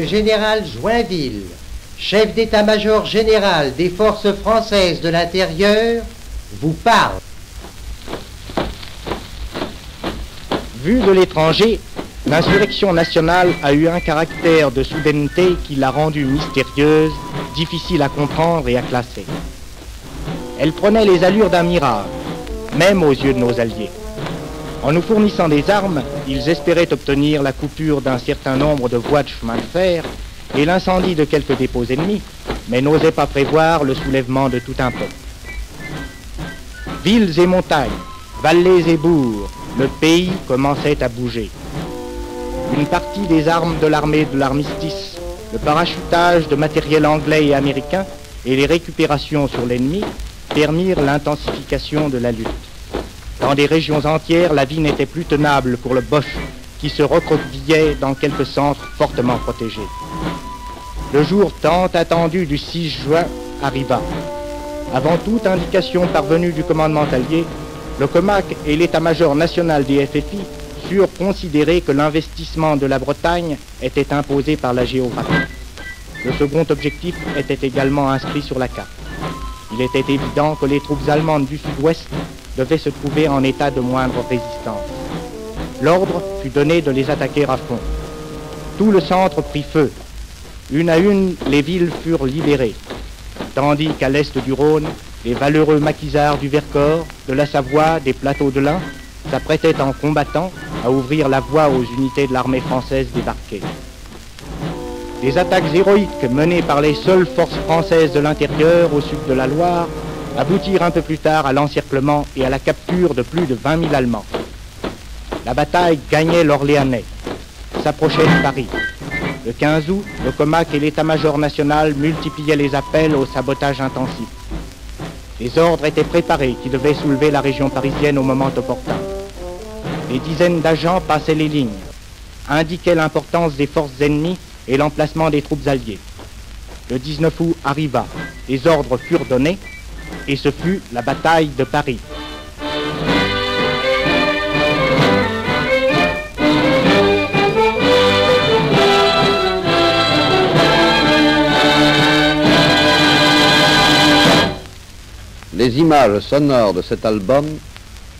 général Joinville, chef d'état-major général des forces françaises de l'intérieur, vous parle. Vue de l'étranger, l'insurrection nationale a eu un caractère de soudaineté qui l'a rendue mystérieuse, difficile à comprendre et à classer. Elle prenait les allures d'un mirage, même aux yeux de nos alliés. En nous fournissant des armes, ils espéraient obtenir la coupure d'un certain nombre de voies de chemin de fer et l'incendie de quelques dépôts ennemis, mais n'osaient pas prévoir le soulèvement de tout un peuple. Villes et montagnes, vallées et bourgs, le pays commençait à bouger. Une partie des armes de l'armée de l'armistice, le parachutage de matériel anglais et américain et les récupérations sur l'ennemi permirent l'intensification de la lutte. Dans des régions entières, la vie n'était plus tenable pour le Boche qui se recroquevillait dans quelques centres fortement protégés. Le jour tant attendu du 6 juin arriva. Avant toute indication parvenue du commandement allié, le Comac et l'état-major national des FFI surent considérer que l'investissement de la Bretagne était imposé par la géographie. Le second objectif était également inscrit sur la carte. Il était évident que les troupes allemandes du sud-ouest devaient se trouver en état de moindre résistance. L'ordre fut donné de les attaquer à fond. Tout le centre prit feu. Une à une, les villes furent libérées, tandis qu'à l'est du Rhône, les valeureux maquisards du Vercors, de la Savoie, des plateaux de l'Ain, s'apprêtaient en combattant à ouvrir la voie aux unités de l'armée française débarquées. Des attaques héroïques menées par les seules forces françaises de l'intérieur au sud de la Loire aboutirent un peu plus tard à l'encerclement et à la capture de plus de 20 000 Allemands. La bataille gagnait l'Orléanais, s'approchait de Paris. Le 15 août, le Comac et l'état-major national multipliaient les appels au sabotage intensif. Les ordres étaient préparés qui devaient soulever la région parisienne au moment opportun. Des dizaines d'agents passaient les lignes, indiquaient l'importance des forces ennemies et l'emplacement des troupes alliées. Le 19 août arriva, les ordres furent donnés, et ce fut la bataille de Paris. Les images sonores de cet album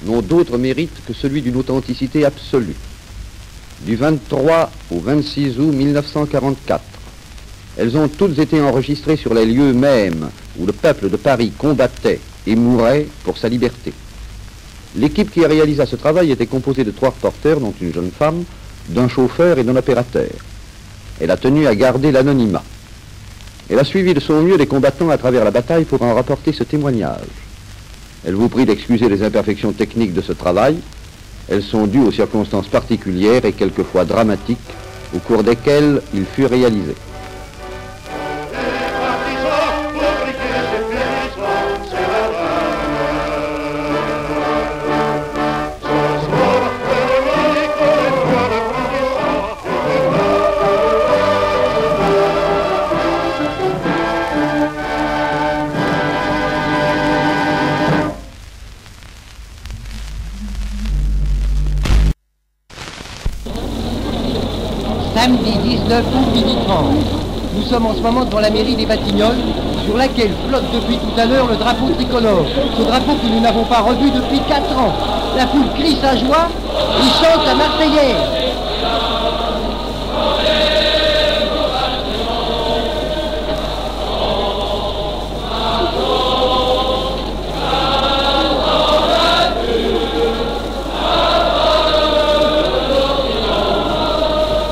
n'ont d'autre mérite que celui d'une authenticité absolue. Du 23 au 26 août 1944, elles ont toutes été enregistrées sur les lieux mêmes où le peuple de Paris combattait et mourait pour sa liberté. L'équipe qui réalisa ce travail était composée de 3 reporters, dont une jeune femme, d'un chauffeur et d'un opérateur. Elle a tenu à garder l'anonymat. Elle a suivi de son mieux les combattants à travers la bataille pour en rapporter ce témoignage. Elle vous prie d'excuser les imperfections techniques de ce travail. Elles sont dues aux circonstances particulières et quelquefois dramatiques au cours desquelles il fut réalisé. Samedi 19 août, midi 30. Nous sommes en ce moment devant la mairie des Batignolles, sur laquelle flotte depuis tout à l'heure le drapeau tricolore. Ce drapeau que nous n'avons pas revu depuis 4 ans. La foule crie sa joie et chante la Marseillaise.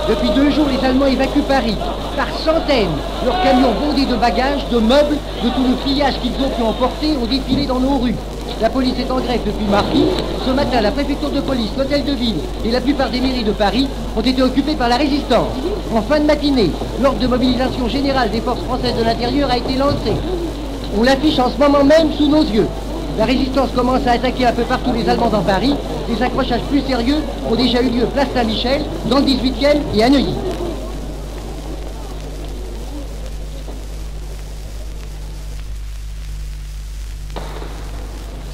Depuis 2 jours, les Allemands évacuent Paris, par centaines. Leurs camions bondés de bagages, de meubles, de tout le pillage qu'ils ont pu emporter ont défilé dans nos rues. La police est en grève depuis mardi. Ce matin, la préfecture de police, l'hôtel de ville et la plupart des mairies de Paris ont été occupées par la résistance. En fin de matinée, l'ordre de mobilisation générale des forces françaises de l'intérieur a été lancé. On l'affiche en ce moment même sous nos yeux. La résistance commence à attaquer un peu partout les Allemands dans Paris. Des accrochages plus sérieux ont déjà eu lieu place Saint-Michel, dans le 18e et à Neuilly.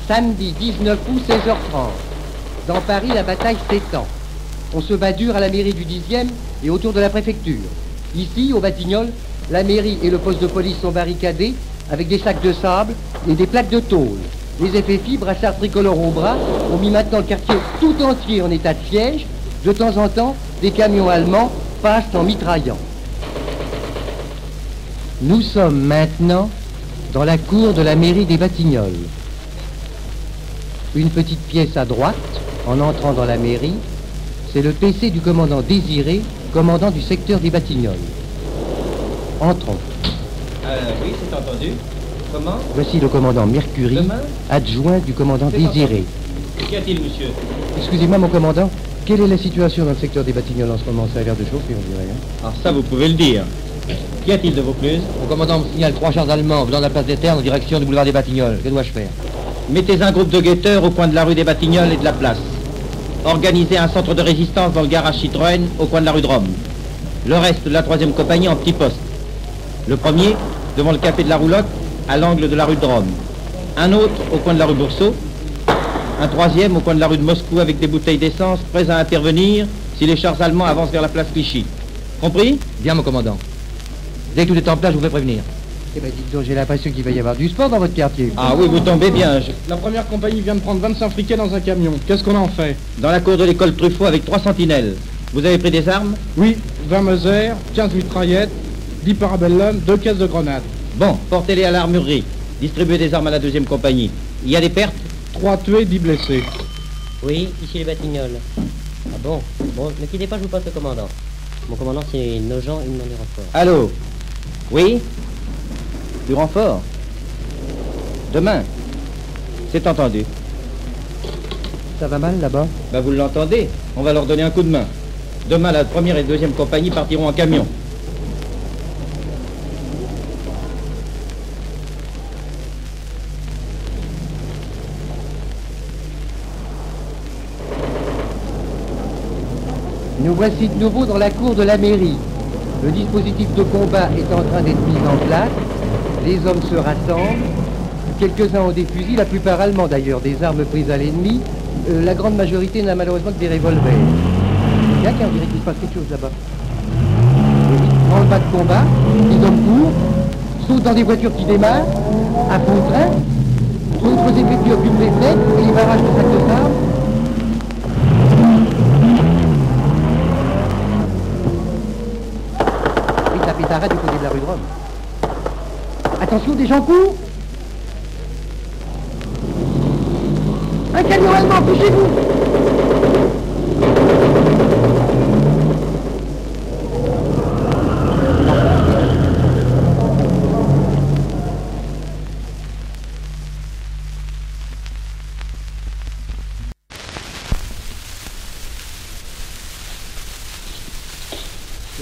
Samedi 19 août, 16h30. Dans Paris, la bataille s'étend. On se bat dur à la mairie du 10e et autour de la préfecture. Ici, au Batignolles, la mairie et le poste de police sont barricadés avec des sacs de sable et des plaques de tôle. Les FFI, brassards tricolores au bras, ont mis maintenant le quartier tout entier en état de siège. De temps en temps, des camions allemands passent en mitraillant. Nous sommes maintenant dans la cour de la mairie des Batignolles. Une petite pièce à droite, en entrant dans la mairie, c'est le PC du commandant Désiré, commandant du secteur des Batignolles. Entrons. Oui, c'est entendu. Comment? Voici le commandant Mercury, Demain adjoint du commandant Désiré. Qu'y a-t-il, monsieur? Excusez-moi, mon commandant, quelle est la situation dans le secteur des Batignolles en ce moment? Ça a l'air de chauffer, on dirait. Alors ça, vous pouvez le dire. Qu'y a-t-il de Vaucluse? Mon commandant me signale 3 chars allemands venant de la place des Ternes en direction du boulevard des Batignolles. Que dois-je faire? Mettez un groupe de guetteurs au coin de la rue des Batignolles et de la place. Organisez un centre de résistance dans le garage Citroën au coin de la rue de Rome. Le reste de la 3e compagnie en petits postes. Le premier, devant le café de la Roulotte, à l'angle de la rue de Rome. Un autre au coin de la rue Boursault. Un 3e au coin de la rue de Moscou avec des bouteilles d'essence prêts à intervenir si les chars allemands avancent vers la place Clichy. Compris? Bien, mon commandant. Dès que tout est en place, je vous fais prévenir. Eh ben, dites donc, j'ai l'impression qu'il va y avoir du sport dans votre quartier. Ah oui, vous tombez bien. La première compagnie vient de prendre 25 friquets dans un camion. Qu'est-ce qu'on en fait? Dans la cour de l'école Truffaut avec 3 sentinelles. Vous avez pris des armes? Oui, 20 Mauser, 15 mitraillettes, 10 parabellum, 2 caisses de grenades. Bon, portez-les à l'armurerie. Distribuez des armes à la 2e compagnie. Il y a des pertes? 3 tués, 10 blessés. Oui, ici les Batignolles. Ah bon? Bon, ne quittez pas, je vous passe le commandant. Mon commandant, c'est Nogent, il me demande du renfort. Allô? Oui? Du renfort? Demain? C'est entendu. Ça va mal là-bas? Ben vous l'entendez, on va leur donner un coup de main. Demain, la 1e et 2e compagnie partiront en camion. Nous voici de nouveau dans la cour de la mairie. Le dispositif de combat est en train d'être mis en place. Les hommes se rassemblent. Quelques-uns ont des fusils, la plupart allemands d'ailleurs, des armes prises à l'ennemi. La grande majorité n'a malheureusement que des revolvers. Bien qu'on dirait qu'il se passe quelque chose là-bas. Grand bas de combat, les hommes courent, sautent dans des voitures qui démarrent, à fond de train, d'autres effectuent occupent les fenêtres et les barrages de sacs de sable. Et ça pétara du côté de la rue de Rome. Attention, des gens courent. Un camion allemand, bougez-vous.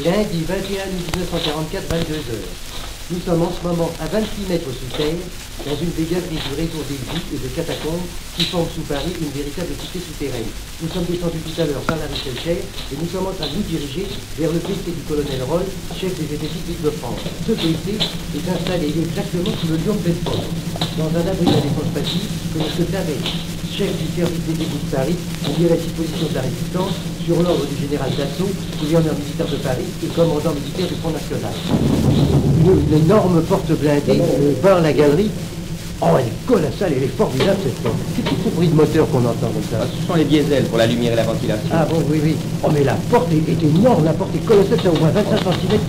Lundi 21 1944, 22 heures. Nous sommes en ce moment à 26 mètres sous terre, dans une des galeries du réseau des vues et de catacombes qui forment sous Paris une véritable cité souterraine. Nous sommes descendus tout à l'heure par la rue Selcher et nous sommes en train de nous diriger vers le PC du colonel Roll, chef des effectifs d'Île-de-France. Ce PC est installé exactement sous le lion de Bedford, dans un abri à défense passive que M. Tabet, chef du service des égouts de Paris, a mis à la disposition de la résistance sur l'ordre du général Dassault, gouverneur militaire de Paris et commandant militaire du Front National. Une énorme porte blindée barre la galerie. Oh, elle est colossale, elle est formidable cette porte. Qu'est-ce que c'est ce bruit de moteur qu'on entend comme ça? Ce sont les diesels pour la lumière et la ventilation. Ah bon, oui, oui. Oh, mais la porte est énorme, la porte est colossale, ça a au moins 25 cm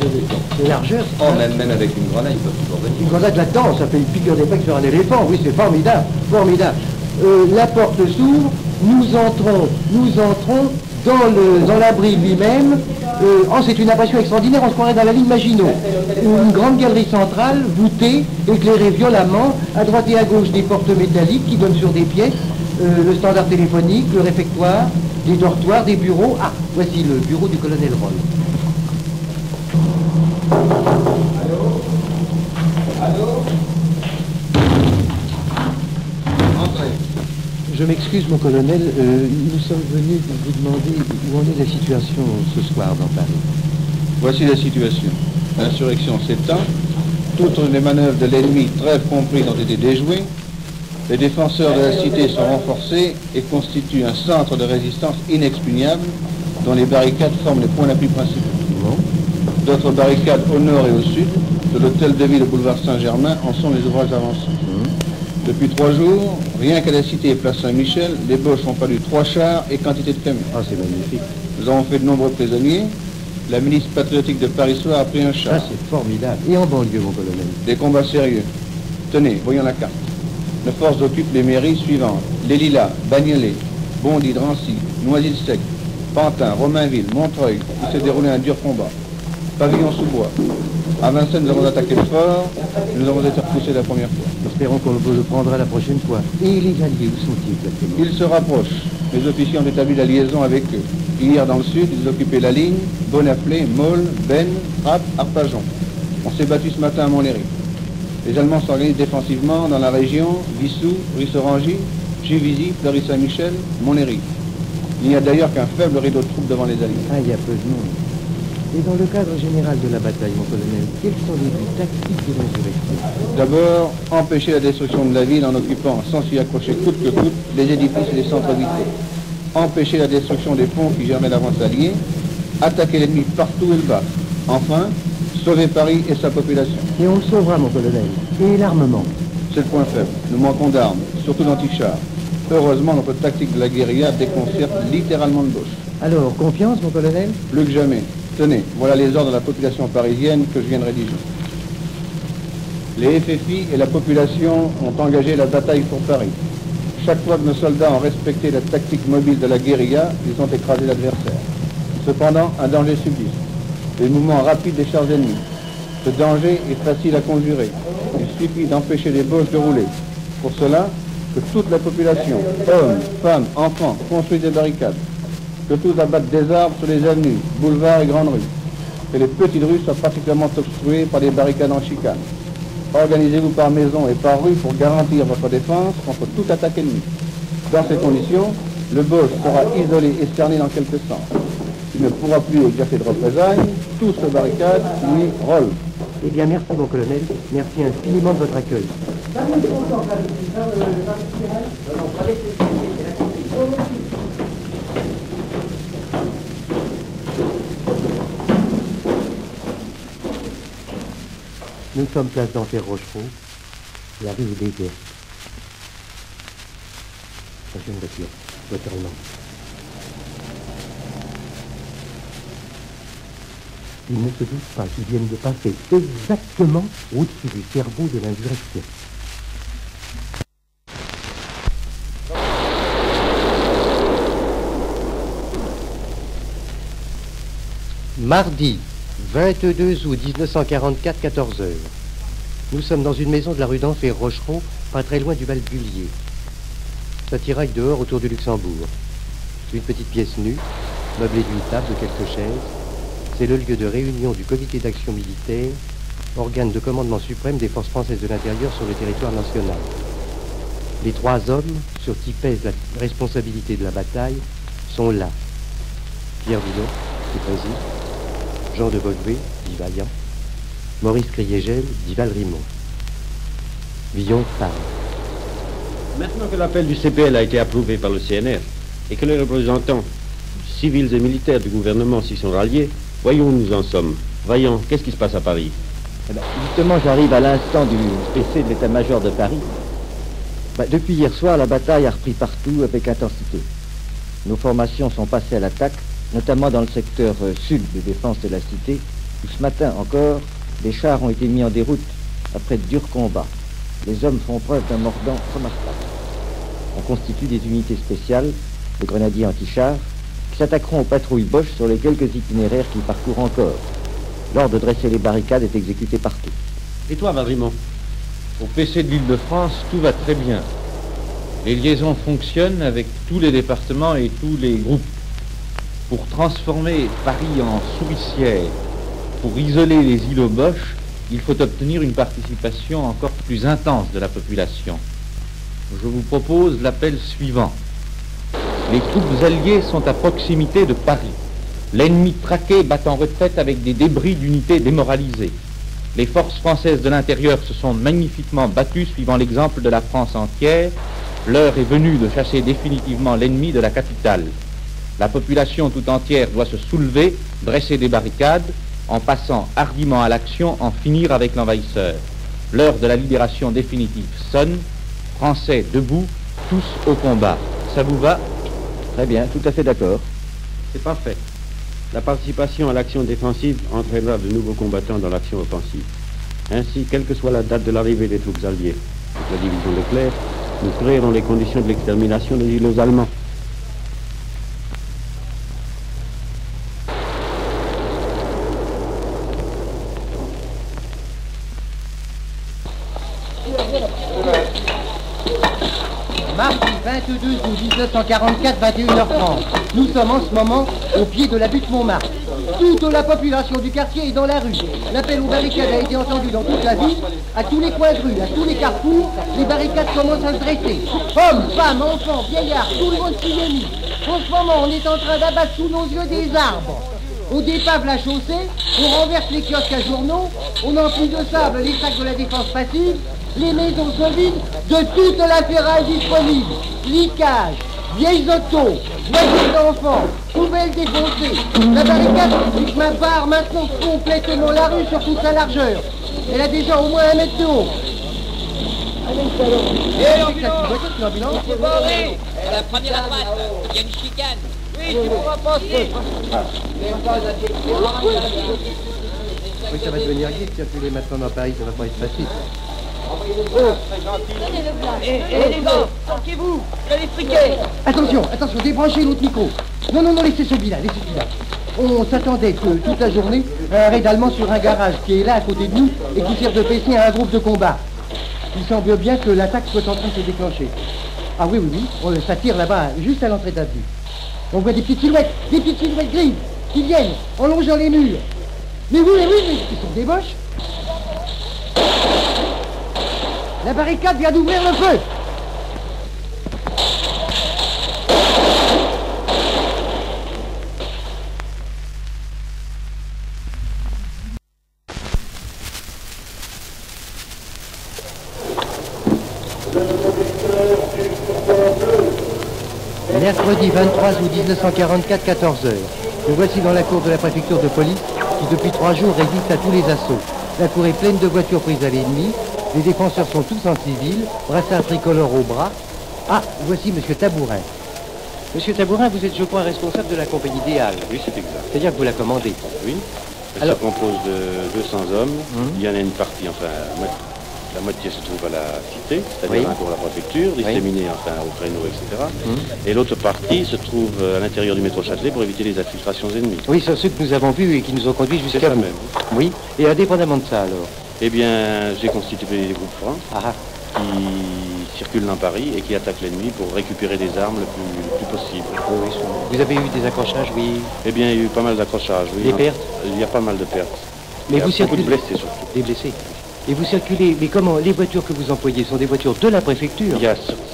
de largeur. Oh, même avec une grenade, ils peuvent toujours venir. Une grenade là-dedans, ça fait une piqûre d'effet sur un éléphant. Oui, c'est formidable, formidable. La porte s'ouvre, nous entrons dans l'abri lui-même. C'est une impression extraordinaire, on se croirait dans la ligne Maginot. Une grande galerie centrale, voûtée, éclairée violemment, à droite et à gauche des portes métalliques qui donnent sur des pièces, le standard téléphonique, le réfectoire, des dortoirs, des bureaux. Ah, voici le bureau du colonel Roll. Allô? Entrez. Je m'excuse, mon colonel, nous sommes venus vous demander où en est la situation ce soir dans Paris. Voici la situation. L'insurrection s'étend, toutes les manœuvres de l'ennemi, trêve compris, ont été déjouées, les défenseurs de la cité sont renforcés et constituent un centre de résistance inexpugnable dont les barricades forment les points d'appui principaux. Bon. D'autres barricades au nord et au sud, de l'hôtel de ville au boulevard Saint-Germain, en sont les ouvrages avancés. Depuis 3 jours, rien qu'à la cité et place Saint-Michel, les Boches ont perdu 3 chars et quantité de camions. Ah, c'est magnifique. Nous avons fait de nombreux prisonniers. La milice patriotique de Paris-Soir a pris un char. Ah, c'est formidable. Et en banlieue, mon colonel? Des combats sérieux. Tenez, voyons la carte. Nos forces occupent les mairies suivantes. Les Lilas, Bagnolet, Bondy, Drancy, Noisy-le-Sec, Pantin, Romainville, Montreuil, où s'est déroulé un dur combat. Pavillon-sous-Bois. À Vincennes, nous avons attaqué le fort, et nous avons été repoussés la première fois. Espérons qu'on vous le prendra la prochaine fois. Et les Alliés, où sont-ils exactement? Ils se rapprochent. Les officiers ont établi la liaison avec eux. Hier, dans le sud, ils occupaient la ligne, Bonaflé, Maule, Ben, Trappes, Arpajon. On s'est battu ce matin à Montlhéry. Les Allemands s'organisent défensivement dans la région, Vissou, Rissorangy, Juvisy, Fleury-Saint-Michel, Montlhéry. Il n'y a d'ailleurs qu'un faible rideau de troupes devant les Alliés. Ah, il y a peu de monde. Et dans le cadre général de la bataille, mon colonel, quels sont les buts tactiques de l'insurrection? D'abord, empêcher la destruction de la ville en occupant, sans s'y accrocher coûte que coûte, les édifices et les centres vitrés. Empêcher la destruction des ponts qui germaient l'avance alliée. Attaquer l'ennemi partout où il va. Enfin, sauver Paris et sa population. Et on le sauvera, mon colonel. Et l'armement? C'est le point faible. Nous manquons d'armes, surtout d'antichars. Heureusement, notre tactique de la guérilla déconcerte littéralement le Boche. Alors, confiance, mon colonel? Plus que jamais. Tenez, voilà les ordres de la population parisienne que je viens de rédiger. Les FFI et la population ont engagé la bataille pour Paris. Chaque fois que nos soldats ont respecté la tactique mobile de la guérilla, ils ont écrasé l'adversaire. Cependant, un danger subsiste. Les mouvements rapides des chars ennemis. Ce danger est facile à conjurer. Il suffit d'empêcher les Boches de rouler. Pour cela, que toute la population, hommes, femmes, enfants, construisent des barricades. Que tous abattent des arbres sur les avenues, boulevards et grandes rues. Que les petites rues soient particulièrement obstruées par des barricades en chicane. Organisez-vous par maison et par rue pour garantir votre défense contre toute attaque ennemie. Dans ces conditions, le Boche sera isolé et cerné dans quelque sens. Il ne pourra plus exercer de représailles, tous se barricadent, lui roule. Eh bien, merci, mon colonel. Merci infiniment de votre accueil. Nous sommes place d'Enfer Rochereau. La rue est déserte. Attention, voiture allemande. Il ne se doute pas qu'ils viennent de passer exactement au-dessus du cerveau de l'insurrection. Mardi, 22 août 1944, 14 heures. Nous sommes dans une maison de la rue d'Enfer Rochereau, pas très loin du Val-Bullier. Ça tiraille dehors autour du Luxembourg. Une petite pièce nue, meublée d'une table, de quelques chaises. C'est le lieu de réunion du comité d'action militaire, organe de commandement suprême des forces françaises de l'intérieur sur le territoire national. Les 3 hommes, sur qui pèse la responsabilité de la bataille, sont là. Pierre Villon, qui préside, Jean de Beauvais, dit Vaillant, Maurice Criégel, dit Valrimont. Villon parle. Maintenant que l'appel du CPL a été approuvé par le CNR et que les représentants civils et militaires du gouvernement s'y sont ralliés, voyons où nous en sommes. Vaillant, qu'est-ce qui se passe à Paris? Justement, j'arrive à l'instant du PC de l'état-major de Paris. Depuis hier soir, la bataille a repris partout avec intensité. Nos formations sont passées à l'attaque, notamment dans le secteur sud de défense de la cité, où ce matin encore, des chars ont été mis en déroute après de durs combats. Les hommes font preuve d'un mordant remarquable. On constitue des unités spéciales, de grenadiers anti-chars, qui s'attaqueront aux patrouilles Boches sur les quelques itinéraires qu'ils parcourent encore. L'ordre de dresser les barricades est exécuté partout. Et toi, Valrimont? Au PC de l'Île-de-France, tout va très bien. Les liaisons fonctionnent avec tous les départements et tous les groupes. Pour transformer Paris en souricière, pour isoler les îlots Boches, il faut obtenir une participation encore plus intense de la population. Je vous propose l'appel suivant. Les troupes alliées sont à proximité de Paris. L'ennemi traqué bat en retraite avec des débris d'unités démoralisées. Les forces françaises de l'intérieur se sont magnifiquement battues suivant l'exemple de la France entière. L'heure est venue de chasser définitivement l'ennemi de la capitale. La population tout entière doit se soulever, dresser des barricades, en passant hardiment à l'action, en finir avec l'envahisseur. L'heure de la libération définitive sonne. Français debout, tous au combat. Ça vous va? Très bien, tout à fait d'accord. C'est parfait. La participation à l'action défensive entraînera de nouveaux combattants dans l'action offensive. Ainsi, quelle que soit la date de l'arrivée des troupes alliées, avec la division Leclerc, nous créerons les conditions de l'extermination des îlots allemands. Mardi 22 août 1944, 21h30. Nous sommes en ce moment au pied de la butte Montmartre. Toute la population du quartier est dans la rue. L'appel aux barricades a été entendu dans toute la ville. À tous les coins de rue, à tous les carrefours, les barricades commencent à se dresser. Hommes, femmes, enfants, vieillards, tout le monde s'y est mis. En ce moment, on est en train d'abattre sous nos yeux des arbres. On dépave la chaussée, on renverse les kiosques à journaux, on emplit de sable les sacs de la défense passive, les maisons sont vides de toute la ferraille disponible. Liquage, vieilles autos, voitures d'enfants, poubelles défoncées. La barricade, du chemin barre maintenant complètement la rue sur toute sa largeur. Elle a déjà au moins 1 mètre de haut. L'ambulance, c'est barré. La première à droite, il y a une chicane. Oui, tu pourras passer. Oui, ça va devenir vite, circuler maintenant dans Paris, ça va pas être facile. Et les gars, sortez-vous, je vais les friquer. Attention, attention, débranchez l'autre micro. Non, non, non, laissez celui-là, laissez celui-là. On s'attendait que toute la journée, un raid allemand sur un garage qui est là à côté de nous et qui sert de PC à un groupe de combat. Il semble bien que l'attaque soit en train de se déclencher. Ah oui, oui, oui, ça tire là-bas, juste à l'entrée d'avenue. On voit des petites silhouettes grises qui viennent en longeant les murs. Mais oui, ils sont des boches. La barricade vient d'ouvrir le feu. Mercredi 23 août 1944, 14h. Nous voici dans la cour de la préfecture de police qui depuis 3 jours résiste à tous les assauts. La cour est pleine de voitures prises à l'ennemi. Les défenseurs sont tous en civil, brassards tricolores au bras. Ah, voici Monsieur Tabourin. Monsieur Tabourin, vous êtes, je crois, responsable de la compagnie Déal. Oui, c'est exact. C'est-à-dire que vous la commandez. Oui. Elle se compose de 200 hommes. Il y en a une partie, enfin, la moitié se trouve à la cité, c'est-à-dire à la préfecture, disséminée enfin au créneau, etc. Et l'autre partie se trouve à l'intérieur du métro Châtelet pour éviter les infiltrations ennemies. Oui, c'est ceux que nous avons vus et qui nous ont conduits jusqu'à vous. Même. Oui, et indépendamment de ça alors? Eh bien, j'ai constitué des groupes francs qui circulent dans Paris et qui attaquent l'ennemi pour récupérer des armes le plus possible. Oui, vous avez eu des accrochages, oui? Eh bien, il y a eu pas mal d'accrochages, oui. Des pertes? Il y a pas mal de pertes. Mais vous circulez... Beaucoup de blessés surtout. Des blessés? Et vous circulez, mais comment? Les voitures que vous employez sont des voitures de la préfecture?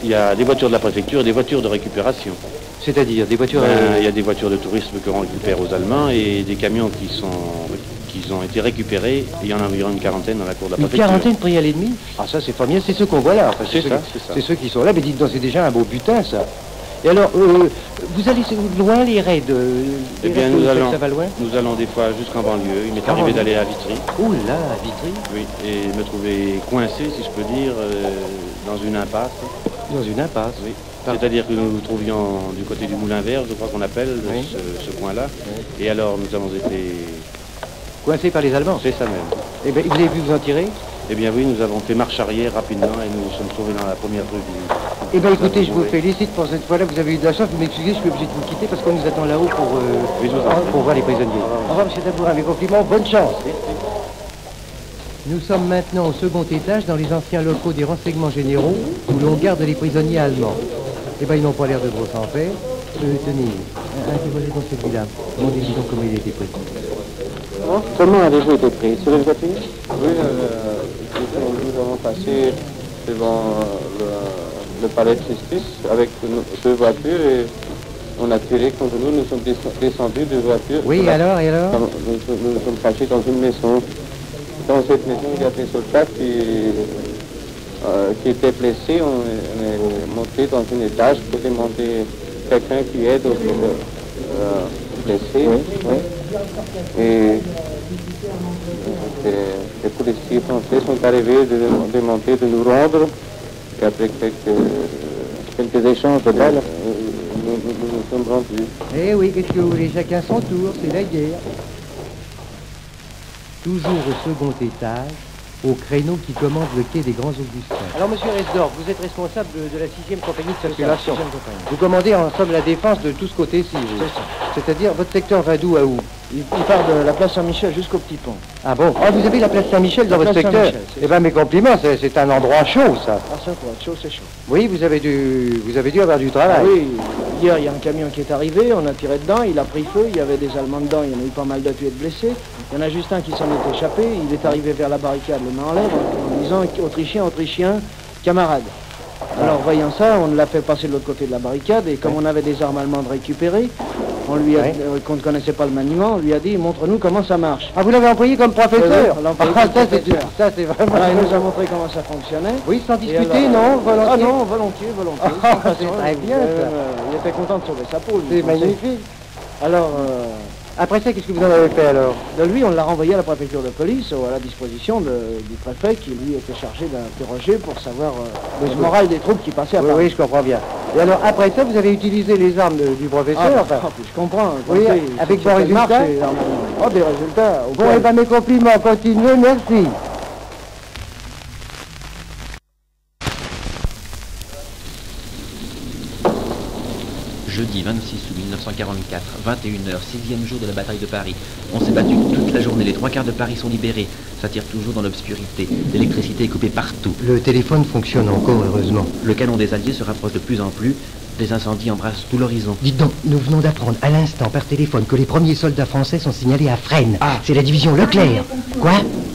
Il y a des voitures de la préfecture et des voitures de récupération. C'est-à-dire des voitures... Il y a des voitures de tourisme que l'on récupère aux Allemands et des camions qui ont été récupérés. Il y en a environ une quarantaine dans la cour de la préfecture. Une quarantaine pris à l'ennemi? Ah ça c'est formidable, c'est ceux qu'on voit là. Enfin, c'est ça. C'est ceux qui sont là, mais dites donc c'est déjà un beau butin ça. Et alors, vous allez loin les raids? Eh bien nous allons des fois jusqu'en banlieue. Il m'est arrivé d'aller à Vitry. Ouh là, à Vitry? Oui, et me trouver coincé, si je peux dire, dans une impasse. Dans une impasse? Oui. C'est-à-dire que nous nous trouvions du côté du Moulin Vert, je crois qu'on appelle ce coin-là. Et alors nous avons été... Coincés par les Allemands? C'est ça même. Et bien, vous avez pu vous en tirer? Eh bien oui, nous avons fait marche arrière rapidement et nous nous sommes trouvés dans la première rue du... Eh bien écoutez, je vous félicite pour cette fois-là, vous avez eu de la chance, vous m'excusez, je suis obligé de vous quitter parce qu'on nous attend là-haut pour voir les prisonniers. Au revoir monsieur Tabourin, mes compliments, bonne chance. Nous sommes maintenant au second étage dans les anciens locaux des renseignements généraux où l'on garde les prisonniers allemands. Eh bien ils n'ont pas l'air de gros sans paix. Tenez, interrogez dans celui-là. Demandez-lui donc comment il a été pris. Comment avez-vous été pris? Sur une voiture? Oui, nous avons passé devant le palais de justice avec 2 voitures et on a tiré contre nous. Nous sommes descendus de voiture. Oui, et alors? Nous sommes cachés dans une maison. Dans cette maison, il y a des soldats qui étaient blessés. On est monté dans un étage pour demander quelqu'un qui aide aux blessés. Oui. Et les policiers français sont arrivés de monter, de nous rendre. Et après quelques échanges de balles, nous sommes rendus. Eh oui, qu'est-ce que vous voulez? Chacun son tour, c'est la guerre. Toujours au second étage, au créneau qui commande le quai des Grands Augustins. Alors, monsieur Resdorf, vous êtes responsable de la 6e compagnie de circulation. Vous commandez en somme la défense de tout ce côté-ci, vous. C'est-à-dire, votre secteur va d'où à où? Il part de la place Saint-Michel jusqu'au Petit Pont. Ah bon? Ah, vous avez la place Saint-Michel dans votre secteur? Eh bien, mes compliments, c'est un endroit chaud, ça. Ah, ça, pour être chaud, c'est chaud. Oui, vous avez dû avoir du travail. Ah, oui, hier, il y a un camion qui est arrivé, on a tiré dedans, il a pris feu, il y avait des Allemands dedans, il y en a eu pas mal de tués et de blessés. Il y en a juste un qui s'en est échappé, il est arrivé vers la barricade, les mains en l'air, en disant Autrichien, camarade. Alors, voyant ça, on l'a fait passer de l'autre côté de la barricade, et comme on avait des armes allemandes récupérées, on lui a, qu'on ne connaissait pas le maniement, on lui a dit, montre-nous comment ça marche. Ah, vous l'avez employé comme professeur? Ça, c'est vraiment... Alors, il nous a montré comment ça fonctionnait. Oui, sans discuter, non? Volontiers. Ah non, volontiers. Ah, c'est très bien, ça. Il était content de sauver sa peau. C'est magnifique. Alors... Après ça, qu'est-ce que vous en avez fait alors? De lui, on l'a renvoyé à la préfecture de police, à la disposition du préfet qui lui était chargé d'interroger pour savoir le moral des troupes qui passaient à Paris. Oui, je comprends bien. Et alors, après ça, vous avez utilisé les armes du professeur? Je comprends. Oui, avec bons résultats? Oh, des résultats. Bon, et bien, mes compliments, continuez, merci. Jeudi 26 août 1944, 21h, 6e jour de la bataille de Paris. On s'est battu toute la journée, les 3/4 de Paris sont libérés. Ça tire toujours dans l'obscurité. L'électricité est coupée partout. Le téléphone fonctionne encore, heureusement. Le canon des Alliés se rapproche de plus en plus. Les incendies embrassent tout l'horizon. Dites donc, nous venons d'apprendre à l'instant par téléphone que les premiers soldats français sont signalés à Fresnes. Ah, c'est la division Leclerc. Quoi?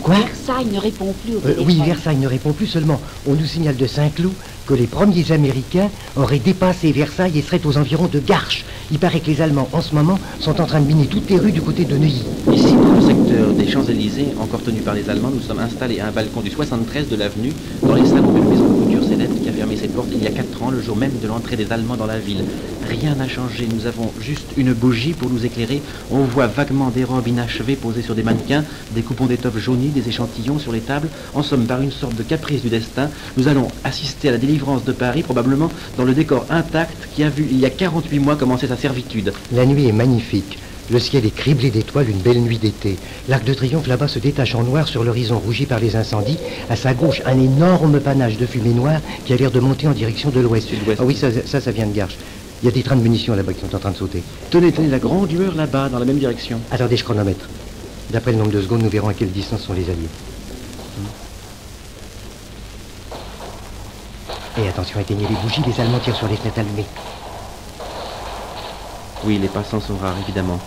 Versailles ne répond plus au téléphone. Oui, Versailles ne répond plus seulement. On nous signale de Saint-Cloud que les premiers Américains auraient dépassé Versailles et seraient aux environs de Garches. Il paraît que les Allemands, en ce moment, sont en train de miner toutes les rues du côté de Neuilly. Ici, dans le secteur des Champs-Élysées, encore tenu par les Allemands, nous sommes installés à un balcon du 73 de l'avenue, dans les salons d'une maison de couture célèbre qui a fermé ses portes il y a 4 ans, le jour même de l'entrée des Allemands dans la ville. Rien n'a changé, nous avons juste une bougie pour nous éclairer. On voit vaguement des robes inachevées posées sur des mannequins, des coupons d'étoffe jaunis, des échantillons sur les tables. En somme, par une sorte de caprice du destin, nous allons assister à la délivrance de Paris, probablement dans le décor intact qui a vu il y a 48 mois commencer sa servitude. La nuit est magnifique. Le ciel est criblé d'étoiles, une belle nuit d'été. L'Arc de Triomphe là-bas se détache en noir sur l'horizon rougi par les incendies. À sa gauche, un énorme panache de fumée noire qui a l'air de monter en direction de l'ouest. Ah oui, ça vient de Garches. Il y a des trains de munitions là-bas qui sont en train de sauter. Tenez, la grande lueur là-bas, dans la même direction. Attendez, je chronomètre. D'après le nombre de secondes, nous verrons à quelle distance sont les Alliés. Et attention, éteignez les bougies, les Allemands tirent sur les fenêtres allumées. Oui, les passants sont rares, évidemment.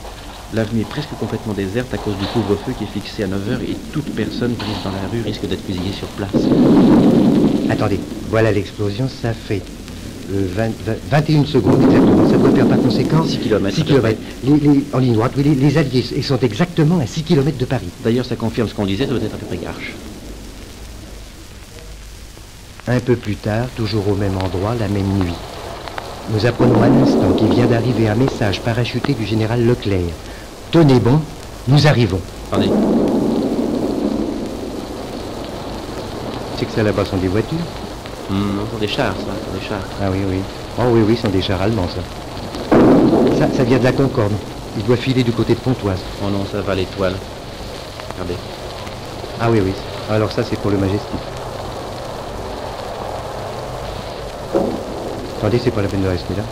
L'avenue est presque complètement déserte à cause du couvre-feu qui est fixé à 9h et toute personne prise dans la rue risque d'être fusillée sur place. Attendez, voilà l'explosion, ça fait 21 secondes exactement. Ça doit faire par conséquent 6 km. 6 km. En ligne droite, oui, les Alliés ils sont exactement à 6 km de Paris. D'ailleurs, ça confirme ce qu'on disait, ça doit être à peu près Garches. Un peu plus tard, toujours au même endroit, la même nuit. Nous apprenons à l'instant qu'il vient d'arriver un message parachuté du général Leclerc. Tenez bon, nous arrivons. Attendez. C'est que ça là-bas sont des voitures? Non, ce sont des chars, ça, ce sont des chars. Ah oui, oui. Oh oui, ce sont des chars allemands, ça. Ça vient de la Concorde. Il doit filer du côté de Pontoise. Oh non, ça va l'Étoile. Regardez. Ah oui. Alors ça, c'est pour le Majestic. Attendez, c'est pas la peine de rester là.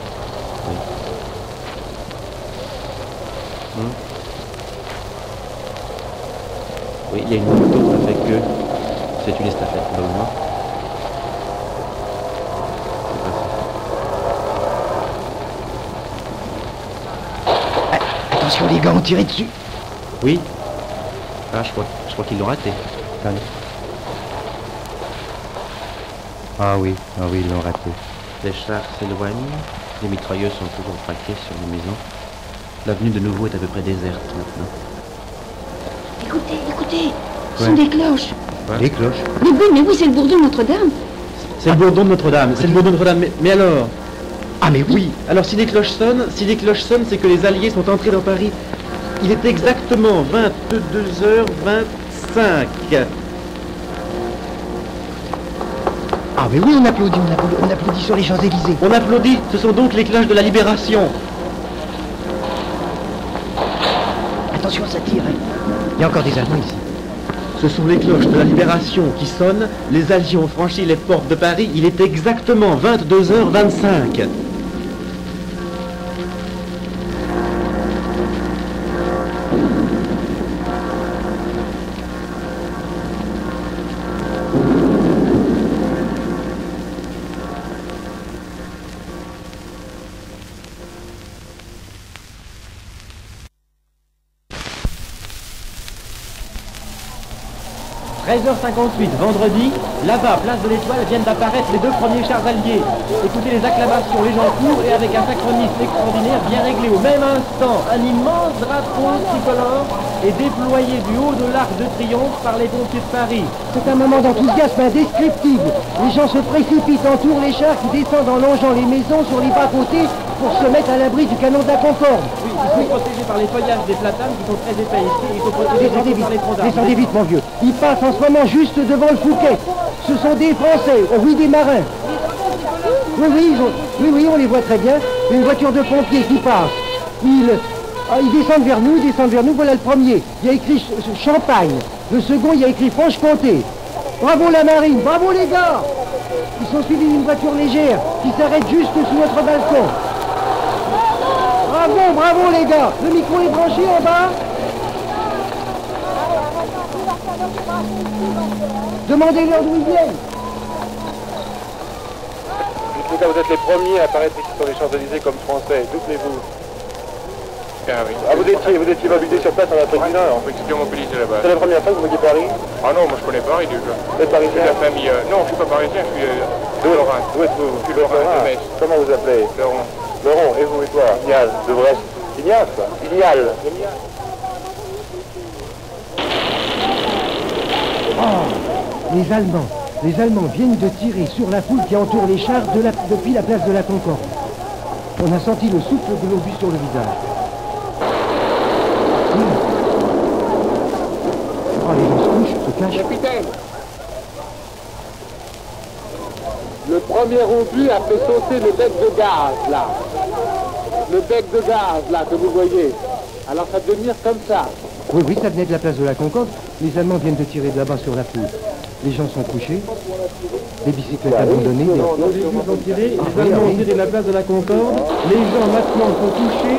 Oui. Oui, il y a une moto avec eux. C'est une estafette, probablement. Attention, les gars, on tirait dessus. Oui. Ah, je crois qu'ils l'ont raté. Attendez. Ah oui, ils l'ont raté. Les chars s'éloignent, les mitrailleuses sont toujours traquées sur les maisons. L'avenue de nouveau est à peu près déserte maintenant. Écoutez, ce sont des cloches. Ouais. Des cloches? Mais oui, c'est le bourdon de Notre-Dame. C'est le bourdon de Notre-Dame, c'est le bourdon de Notre-Dame, mais alors? Ah mais oui. Alors si des cloches sonnent, c'est que les Alliés sont entrés dans Paris. Il est exactement 22h25. Ah mais oui, on applaudit sur les Champs-Élysées. On applaudit, ce sont donc les cloches de la Libération. Attention, ça tire, hein. Il y a encore des Allemands ici. Ce sont les cloches de la Libération qui sonnent. Les Alliés ont franchi les portes de Paris. Il est exactement 22h25. « 13h58, vendredi, là-bas, place de l'Étoile, viennent d'apparaître les 2 premiers chars alliés. Écoutez les acclamations, les gens courent et avec un synchronisme extraordinaire, bien réglé au même instant, un immense drapeau tricolore est déployé du haut de l'Arc de Triomphe par les pompiers de Paris. C'est un moment d'enthousiasme indescriptible. Les gens se précipitent, entourent les chars qui descendent en longeant les maisons sur les bas-côtés pour se mettre à l'abri du canon de la Concorde. Oui, ils sont protégés par les feuillages des platanes qui sont très épais ici. Ils sont protégés par les troncs d'arbres. Descendez vite, mon vieux. Ils passent en ce moment juste devant le Fouquet. Ce sont des Français, oui, des marins. Oui, on les voit très bien. Une voiture de pompiers qui passe. Ils descendent vers nous, voilà le premier. Il y a écrit Champagne. Le second, il y a écrit Franche-Comté. Bravo la marine, bravo les gars. Ils sont suivis d'une voiture légère qui s'arrête juste sous notre balcon. Bravo les gars. Le micro est branché en bas. Demandez-leur d'où ils viennent. En tout cas, vous êtes les premiers à apparaître ici sur les Champs-Élysées comme Français. Doublez-vous. Ah oui. Ah, vous étiez mobilisé sur place en Afrique du Nord. Oui, c'était mobilisé là-bas. C'est la première fois que vous voyez Paris? Ah non, moi je connais Paris déjà. Vous êtes parisien? Je suis de la famille. Non, je suis pas parisien, je suis de Lorrain. Où êtes-vous? Je suis Lorrain de Metz. Comment vous appelez? Laurent. Laurent, et vous et toi? Ignal, de Brest. Ignace? Ignal. Les Allemands viennent de tirer sur la foule qui entoure les chars depuis la place de la Concorde. On a senti le souffle de l'obus sur le visage. Oh, les gens se couchent, se cachent. Capitaine, le premier obus a fait sauter le bec de gaz, là. Le bec de gaz, là, que vous voyez. Alors ça devait venir comme ça. Oui, ça venait de la place de la Concorde. Les Allemands viennent de tirer de là-bas sur la foule. Les gens sont couchés. Des bicyclettes abandonnées. Les obus ont tiré, les Allemands ont tiré de la place de la Concorde. Les gens maintenant sont couchés.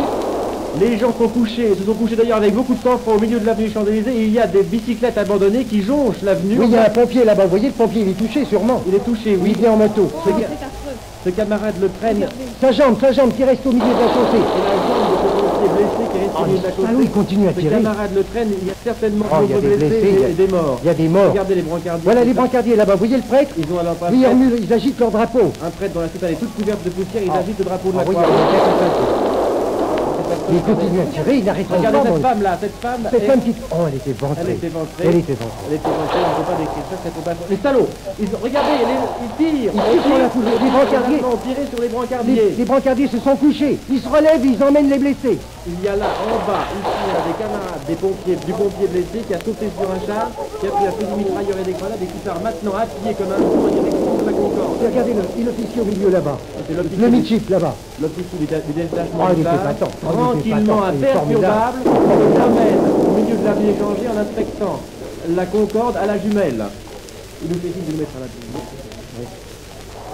Les gens sont couchés, se sont couchés d'ailleurs avec beaucoup de sang-froid au milieu de l'avenue Champs-Élysées et il y a des bicyclettes abandonnées qui jonchent l'avenue. Oui, il y a un pompier là-bas, vous voyez, le pompier il est touché sûrement. Il est touché, oui. Il vient en moto. Ce camarade Le Prenne. Sa jambe qui reste au milieu de la chaussée. C'est la jambe de ce pompier blessé qui reste au milieu de la chaussée. Ah oui, il continue à tirer. Ce camarade Le Prenne, il y a certainement il y a des blessés et des morts. Il y a des morts. Regardez les brancardiers. Voilà les brancardiers là-bas, vous voyez le prêtre? Ils ont alors un oui, ils agitent leur drapeau. Un prêtre dont la soutane est toute couverte de poussière, ils agitent le drapeau de la oui, croix. Il continue à tirer, il n'arrête pas. Regardez cette femme là, cette femme qui... Oh, elle était ventrée. Elle était ventrée. Elle était ventrée. Elle était ventrée, on ne peut pas décrire ça, c'est pas... Les salauds, regardez, ils tirent. Ils tirent sur la foule. Les brancardiers. Ils ont tiré sur les brancardiers. Les brancardiers se sont couchés. Ils se relèvent, ils emmènent les blessés. Il y a là, en bas, ici, il y a des camarades, du pompier blessé qui a sauté sur un char, qui a pris un fusil mitrailleur et des grenades et qui part maintenant à pied comme un fou en direction de la Concorde. Regardez l'officier au milieu là-bas. Le midship là-bas. L'officier du détachement il était battant. Tranquillement, imperturbable, se promène au milieu de l'avenue Échangée en inspectant la Concorde à la jumelle. Il nous fait signe de nous mettre à la jumelle.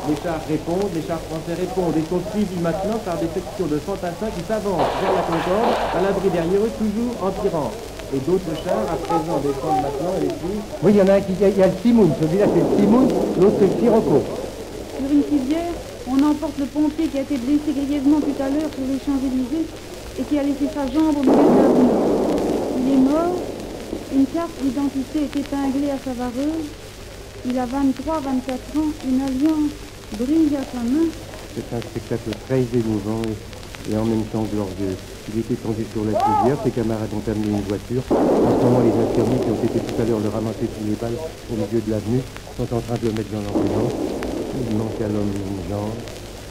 Les chars répondent, les chars français répondent et sont suivis maintenant par des sections de fantassins qui s'avancent vers la Concorde, à l'abri derrière eux, toujours en tirant. Et d'autres chars, à présent, descendent maintenant et les suivent. Oui, il y en a un qui il y a le Timoun, celui-là c'est le Timoun, l'autre c'est le Sirocco. Sur une civière, on emporte le pompier qui a été blessé grièvement tout à l'heure sur les Champs-Élysées et qui a laissé sa jambe au milieu de l'avenue. Il est mort, une carte d'identité est épinglée à sa vareuse, il a 23-24 ans, une alliance brille à sa main. C'est un spectacle très émouvant et en même temps glorieux. Il était tendu sur la civière, ses camarades ont amené une voiture. En ce moment, les infirmiers qui ont été tout à l'heure le ramasser sous les balles au milieu de l'avenue sont en train de le mettre dans l'ambulance. Il manque à l'homme une jambe,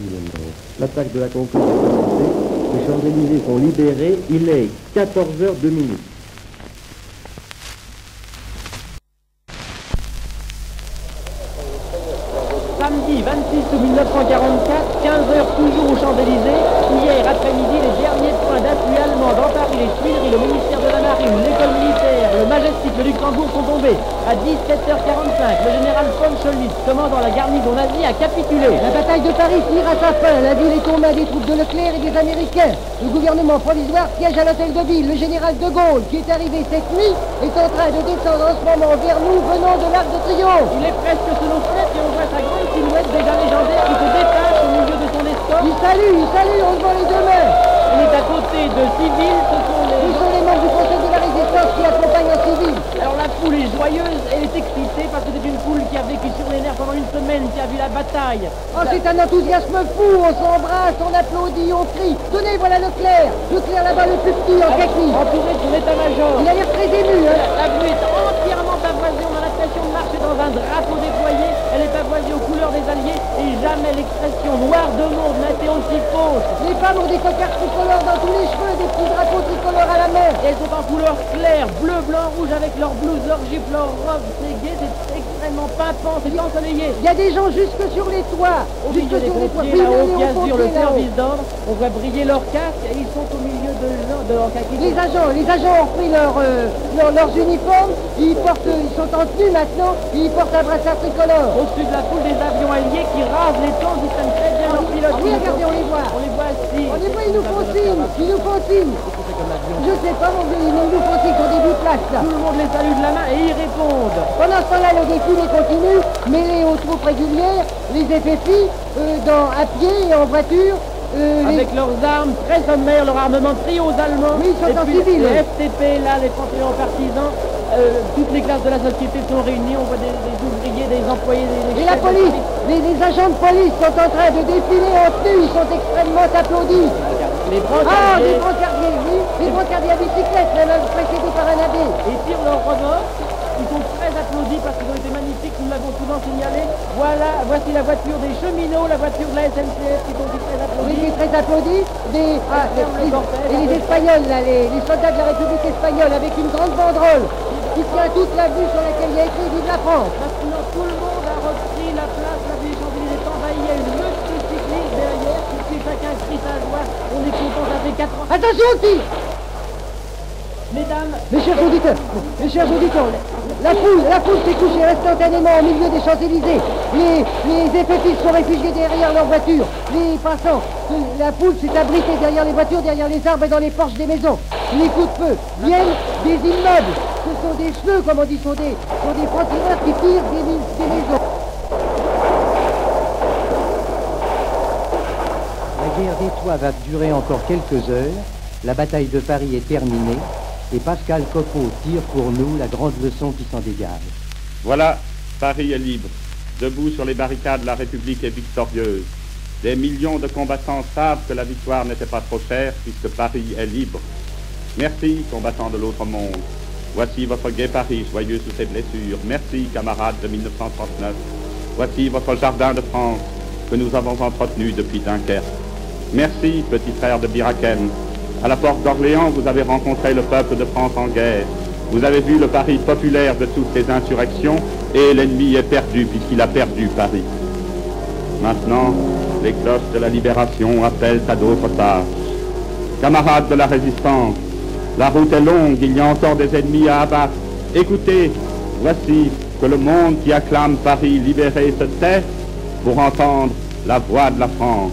il est mort. L'attaque de la Concorde est commencée. Les Champs-Élysées sont libérés, il est 14h02. Samedi 26 août 1944, 15h toujours aux Champs-Élysées. Hier après-midi, les derniers points d'appui allemands dans Paris, les Tuileries, le ministère de la Marine, l'école militaire, le Majestic, le Luxembourg sont tombés. À 17h45, le général von Scholitz, commandant la garnison nazie, a capitulé. La bataille de Paris tire à sa fin. La ville est tombée à des troupes de Leclerc et des Américains. Le gouvernement provisoire siège à l'hôtel de ville. Le général de Gaulle, qui est arrivé cette nuit, est en train de descendre en ce moment vers nous, venant de l'Arc de Triomphe. Il est presque sous nos fenêtres et on voit sa grande silhouette déjà légendaire qui se détache au milieu de son escorte. Il salue, on le voit les deux mains. On est à côté de civils, ce sont les membres du Conseil de la Résistance qui accompagnent en civil. Alors la foule est joyeuse, elle est excitée parce que c'est une foule qui a vécu sur les nerfs pendant une semaine, qui a vu la bataille. Oh, c'est un enthousiasme fou, on s'embrasse, on applaudit, on crie. Tenez, voilà Leclerc là-bas, le plus petit en kaki. Entouré de son état-major. Il a l'air très ému, hein. La rue est entièrement pavoisée, on a l'impression de marcher dans un drapeau déployé. Elle est pavoisée aux couleurs des Alliés et jamais l'expression noire de monde n'a été aussi fausse. Les femmes ont des cocards tricolores dans tous les cheveux, des petits drapeaux tricolores à la main. Et elles sont en couleur claire, bleu, blanc, rouge, avec leurs blouses, leurs jupes, leurs robes. C'est gai, c'est extrêmement pimpant, c'est ensoleillé. Il y a des gens jusque sur les toits. Au milieu des pompiers, là-haut, bien sûr, le service d'ordre. On voit briller leurs casques et ils sont au milieu de leurs kaki. Les agents ont repris leurs uniformes. Ils sont en tenue maintenant. Ils portent un brassard tricolore. Au-dessus de la foule des avions alliés qui rasent les temps, ils prennent très bien leurs pilotes. Oui, regardez, on les voit. On les voit assis. Ils nous font signe. Je sais pas, mon vieux, ils nous font signe sur des bouts de place, là. Tout le monde les salue de la main et ils répondent. Pendant ce temps-là, le défilé continue, mêlé aux troupes régulières, les FFI, à pied et en voiture. Avec leurs armes très sommaires, leur armement trio aux Allemands. Oui, ils sont en civil. Les FTP, là, les Français partisans. Toutes les classes de la société sont réunies, on voit des ouvriers, des employés, des et la police, les agents de police sont en train de défiler en tenue, ils sont extrêmement applaudis. Les brancardiers. Des brancardiers, oui, les brancardiers à bicyclette, même précédés par un abbé. Et tirent leur remorque, ils sont très applaudis parce qu'ils ont été magnifiques, nous l'avons souvent signalé. Voilà, voici la voiture des cheminots, la voiture de la SNCF qui sont aussi très applaudis. Oui, très applaudis. Et les Espagnols, là, les soldats de la République espagnole avec une grande banderole qui tient toute la vue sur laquelle il y a écrit Vive la France. Maintenant, tout le monde a repris la place, la ville des Champs-Élysées est envahie, il y a une meute de cyclistes derrière, qui suit chacun crie sa joie, on est content, ça fait 4 ans. Attention, tir. Mesdames, mes chers auditeurs, la foule s'est couchée instantanément au milieu des Champs-Élysées. Les effectifs sont réfugiés derrière leurs voitures. Les passants, la foule s'est abritée derrière les voitures, derrière les arbres et dans les porches des maisons. Les coups de feu viennent des immeubles. Ce sont des cheveux, comme on dit, sont des francs-tireurs qui tirent des maisons. La guerre des toits va durer encore quelques heures. La bataille de Paris est terminée. Et Pascal Copeau tire pour nous la grande leçon qui s'en dégage. Voilà, Paris est libre. Debout sur les barricades, la République est victorieuse. Des millions de combattants savent que la victoire n'était pas trop chère puisque Paris est libre. Merci, combattants de l'autre monde. Voici votre gai Paris, joyeux sous ses blessures. Merci, camarades de 1939. Voici votre jardin de France que nous avons entretenu depuis Dunkerque. Merci, petit frère de Biraken. À la porte d'Orléans, vous avez rencontré le peuple de France en guerre. Vous avez vu le Paris populaire de toutes ces insurrections et l'ennemi est perdu puisqu'il a perdu Paris. Maintenant, les cloches de la libération appellent à d'autres tâches. Camarades de la résistance, la route est longue, il y a encore des ennemis à abattre. Écoutez, voici que le monde qui acclame Paris libéré se tait pour entendre la voix de la France.